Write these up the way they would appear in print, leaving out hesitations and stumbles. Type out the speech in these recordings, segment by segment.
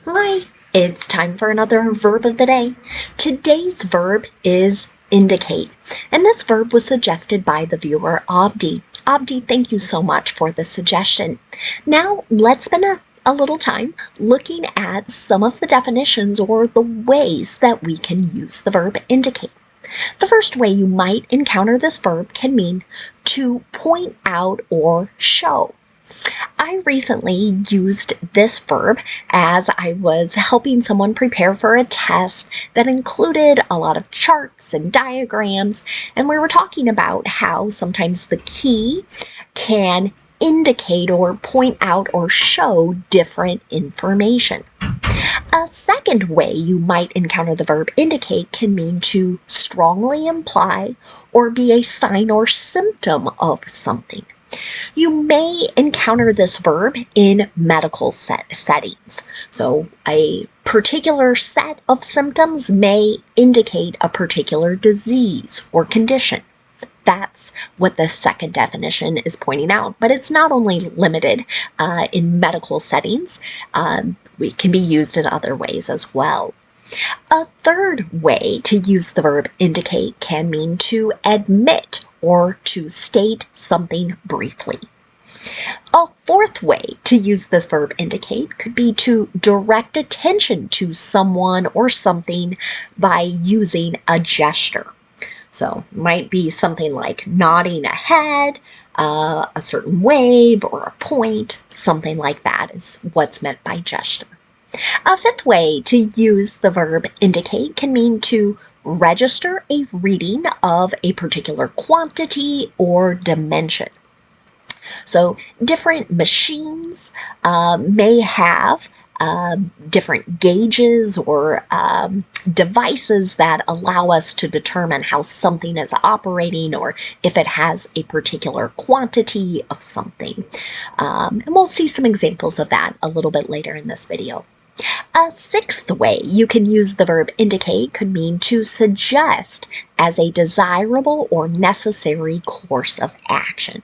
Hi, it's time for another verb of the day. Today's verb is indicate, and this verb was suggested by the viewer Abdi. Abdi, thank you so much for the suggestion. Now, let's spend a little time looking at some of the definitions or the ways that we can use the verb indicate. The first way you might encounter this verb can mean to point out or show. I recently used this verb as I was helping someone prepare for a test that included a lot of charts and diagrams, and we were talking about how sometimes the key can indicate or point out or show different information. A second way you might encounter the verb indicate can mean to strongly imply or be a sign or symptom of something. You may encounter this verb in medical settings. So, a particular set of symptoms may indicate a particular disease or condition. That's what the second definition is pointing out, but it's not only limited in medical settings, it can be used in other ways as well. A third way to use the verb indicate can mean to admit or to state something briefly. A fourth way to use this verb indicate could be to direct attention to someone or something by using a gesture. So, might be something like nodding a head, a certain wave, or a point, something like that is what's meant by gesture. A fifth way to use the verb indicate can mean to register a reading of a particular quantity or dimension. So different machines may have different gauges or devices that allow us to determine how something is operating or if it has a particular quantity of something. And we'll see some examples of that a little bit later in this video. A sixth way you can use the verb indicate could mean to suggest as a desirable or necessary course of action.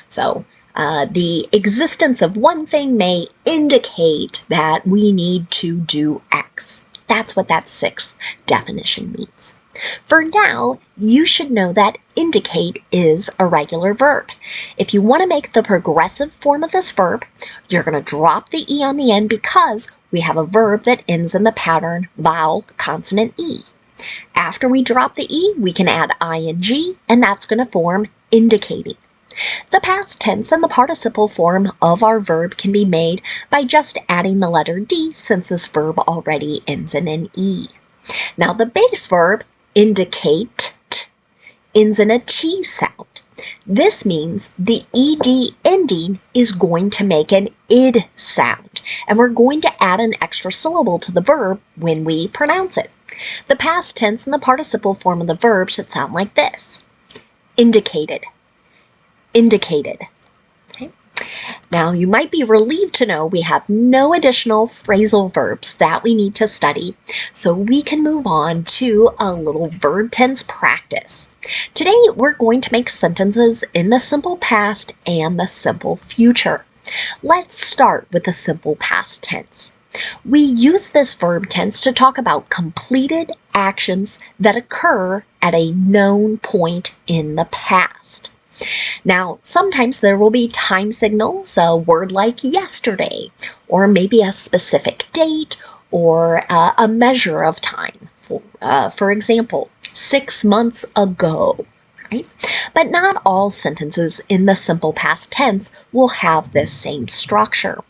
So, the existence of one thing may indicate that we need to do X. That's what that sixth definition means. For now, you should know that indicate is a regular verb. If you want to make the progressive form of this verb, you're going to drop the E on the end because we have a verb that ends in the pattern vowel consonant E. After we drop the E, we can add ing, and that's going to form indicating. The past tense and the participle form of our verb can be made by just adding the letter D since this verb already ends in an E. Now the base verb, indicate, ends in a T sound. This means the ed ending is going to make an id sound, and we're going to add an extra syllable to the verb when we pronounce it. The past tense and the participle form of the verb should sound like this: indicated, indicated. Okay. Now, you might be relieved to know we have no additional phrasal verbs that we need to study, so we can move on to a little verb tense practice. Today, we're going to make sentences in the simple past and the simple future. Let's start with the simple past tense. We use this verb tense to talk about completed actions that occur at a known point in the past. Now, sometimes there will be time signals, a word like yesterday, or maybe a specific date, or a measure of time. For example, 6 months ago, right? But not all sentences in the simple past tense will have this same structure.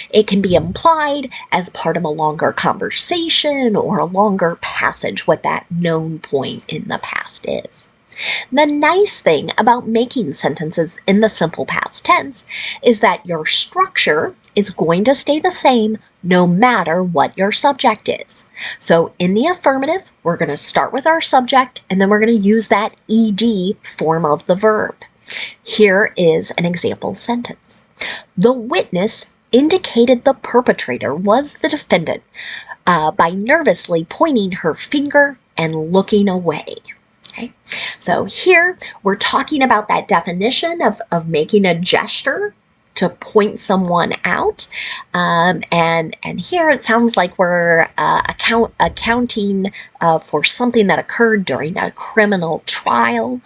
It can be implied as part of a longer conversation or a longer passage, what that known point in the past is. The nice thing about making sentences in the simple past tense is that your structure is going to stay the same no matter what your subject is. So in the affirmative, we're going to start with our subject and then we're going to use that ed form of the verb. Here is an example sentence. The witness indicated the perpetrator was the defendant by nervously pointing her finger and looking away. Okay, so here we're talking about that definition of making a gesture to point someone out. And here it sounds like we're accounting for something that occurred during a criminal trial.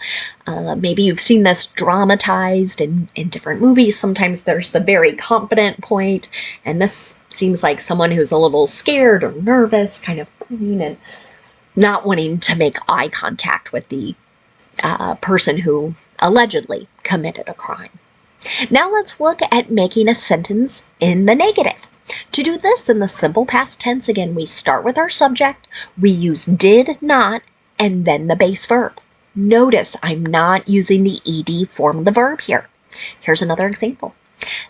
Maybe you've seen this dramatized in different movies. Sometimes there's the very confident point, and this seems like someone who's a little scared or nervous, kind of pointing and not wanting to make eye contact with the person who allegedly committed a crime. Now let's look at making a sentence in the negative. To do this in the simple past tense, again, we start with our subject, we use did not, and then the base verb. Notice I'm not using the ed form of the verb here. Here's another example.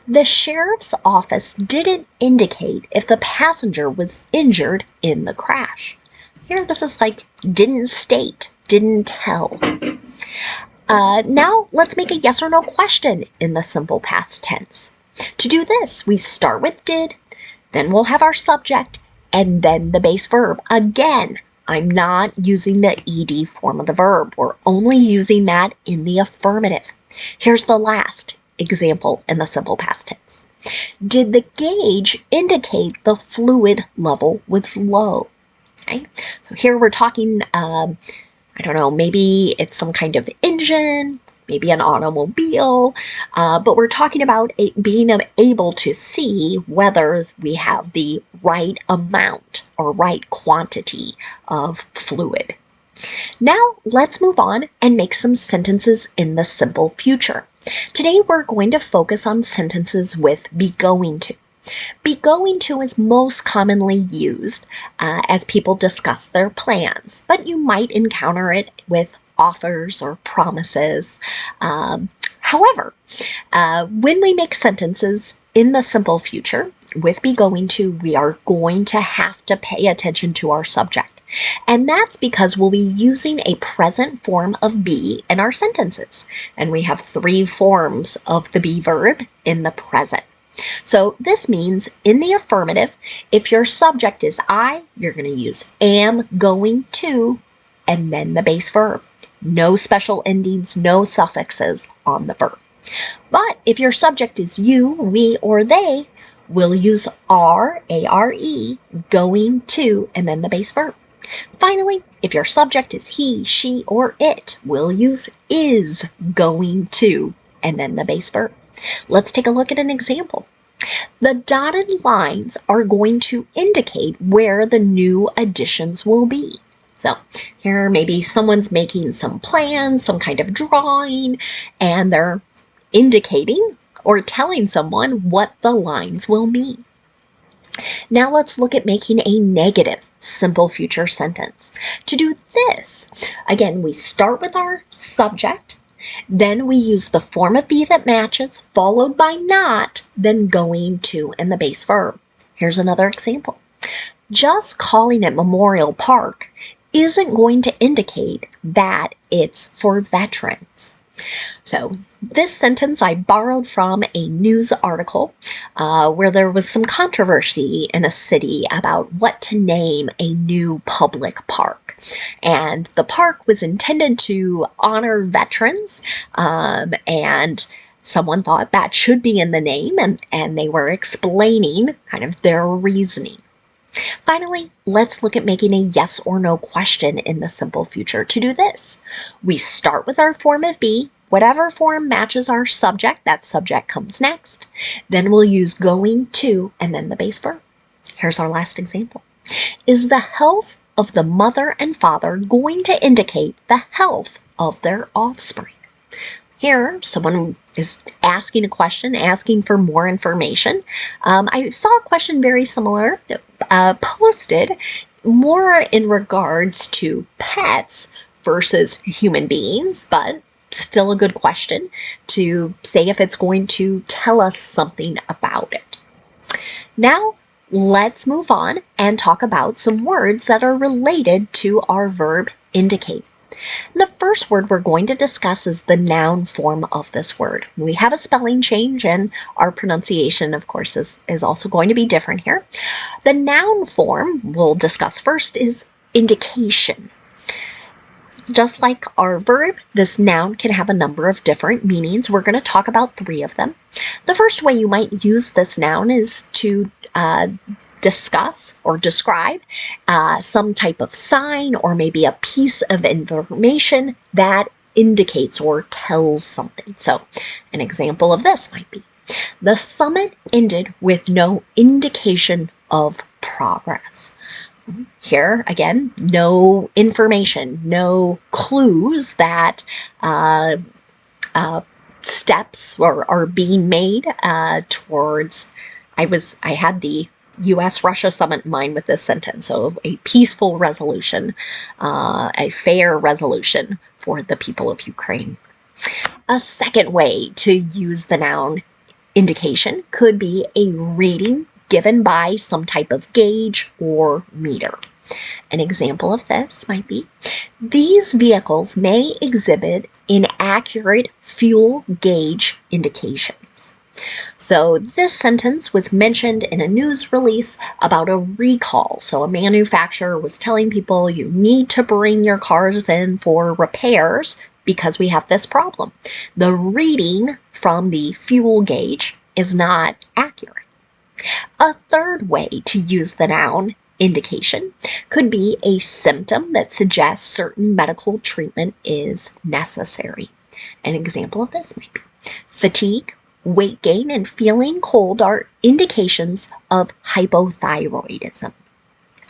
The sheriff's office didn't indicate if the passenger was injured in the crash. Here, this is like didn't state, didn't tell. Now, let's make a yes or no question in the simple past tense. To do this, we start with did, then we'll have our subject, and then the base verb. Again, I'm not using the ed form of the verb. We're only using that in the affirmative. Here's the last example in the simple past tense. Did the gauge indicate the fluid level was low? Okay, so here we're talking I don't know, maybe it's some kind of engine, maybe an automobile, but we're talking about being able to see whether we have the right amount or right quantity of fluid. Now let's move on and make some sentences in the simple future. Today we're going to focus on sentences with be going to. Be going to is most commonly used as people discuss their plans, but you might encounter it with offers or promises. However, when we make sentences in the simple future with be going to, we are going to have to pay attention to our subject. And that's because we'll be using a present form of be in our sentences. And we have 3 forms of the be verb in the present. So this means in the affirmative, if your subject is I, you're going to use am going to, and then the base verb. No special endings, no suffixes on the verb. But if your subject is you, we, or they, we'll use are, A-R-E, going to, and then the base verb. Finally, if your subject is he, she, or it, we'll use is going to, and then the base verb. Let's take a look at an example. The dotted lines are going to indicate where the new additions will be. So here maybe someone's making some plans, some kind of drawing, and they're indicating or telling someone what the lines will mean. Now let's look at making a negative simple future sentence. To do this, again, we start with our subject, then we use the form of be that matches, followed by not, then going to, and the base verb. Here's another example. Just calling it Memorial Park isn't going to indicate that it's for veterans. So this sentence I borrowed from a news article where there was some controversy in a city about what to name a new public park. And the park was intended to honor veterans, and someone thought that should be in the name, and they were explaining kind of their reasoning. Finally, let's look at making a yes or no question in the simple future. To do this, we start with our form of be. Whatever form matches our subject, that subject comes next. Then we'll use going to and then the base verb. Here's our last example. Is the health of the mother and father going to indicate the health of their offspring? Here, someone is asking a question, asking for more information. I saw a question very similar posted more in regards to pets versus human beings, but still a good question to say if it's going to tell us something about it. Now, let's move on and talk about some words that are related to our verb indicate. The first word we're going to discuss is the noun form of this word. We have a spelling change, and our pronunciation, of course, is also going to be different here. The noun form we'll discuss first is indication. Just like our verb, this noun can have a number of different meanings. We're going to talk about 3 of them. The first way you might use this noun is to discuss or describe some type of sign or maybe a piece of information that indicates or tells something. So an example of this might be, the summit ended with no indication of progress. Here, again, no information, no clues that steps are being made towards. I had the U.S.-Russia summit in mind with this sentence. So a peaceful resolution, a fair resolution for the people of Ukraine. A second way to use the noun indication could be a reading given by some type of gauge or meter. An example of this might be, these vehicles may exhibit inaccurate fuel gauge indications. So this sentence was mentioned in a news release about a recall. So a manufacturer was telling people you need to bring your cars in for repairs because we have this problem. The reading from the fuel gauge is not accurate. A third way to use the noun indication could be a symptom that suggests certain medical treatment is necessary. An example of this might be, fatigue, weight gain, and feeling cold are indications of hypothyroidism.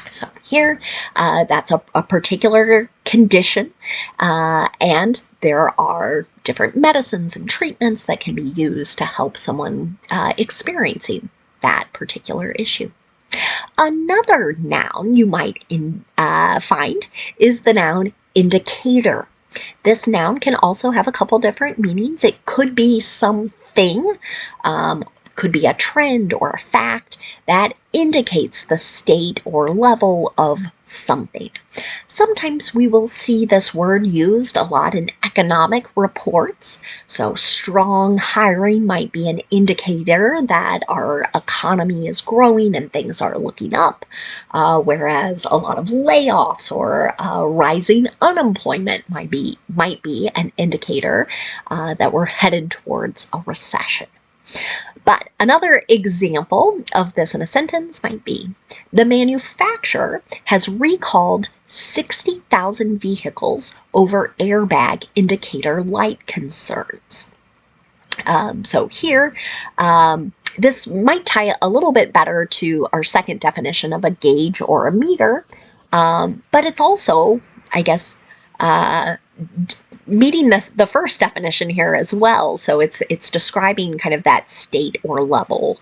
So here, that's a particular condition, and there are different medicines and treatments that can be used to help someone experiencing that particular issue. Another noun you might find is the noun indicator. This noun can also have a couple different meanings. It could be something, could be a trend or a fact that indicates the state or level of something. Sometimes we will see this word used a lot in economic reports. So strong hiring might be an indicator that our economy is growing and things are looking up, whereas a lot of layoffs or rising unemployment might be an indicator that we're headed towards a recession. But another example of this in a sentence might be, the manufacturer has recalled 60,000 vehicles over airbag indicator light concerns. So here, this might tie a little bit better to our second definition of a gauge or a meter, but it's also, I guess, meeting the first definition here as well. So it's describing kind of that state or level.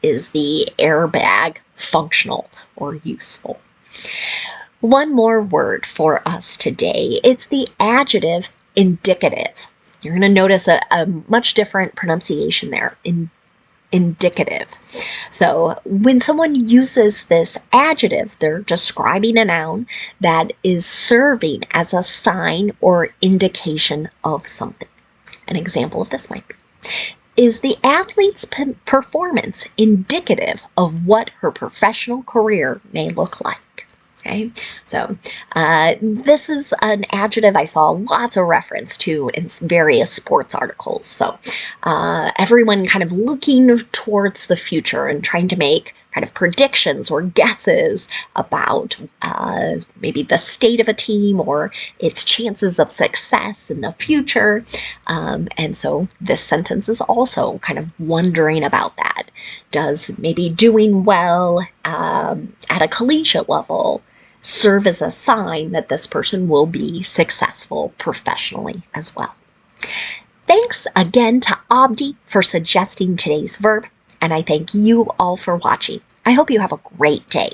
Is the airbag functional or useful? One more word for us today. It's the adjective indicative. You're going to notice a much different pronunciation there. Indicative. So when someone uses this adjective, they're describing a noun that is serving as a sign or indication of something. An example of this might be, is the athlete's performance indicative of what her professional career may look like? Okay, so this is an adjective I saw lots of reference to in various sports articles. So everyone kind of looking towards the future and trying to make kind of predictions or guesses about maybe the state of a team or its chances of success in the future. And so this sentence is also kind of wondering about that. Does maybe doing well at a collegiate level serve as a sign that this person will be successful professionally as well? Thanks again to Abdi for suggesting today's verb, and I thank you all for watching. I hope you have a great day.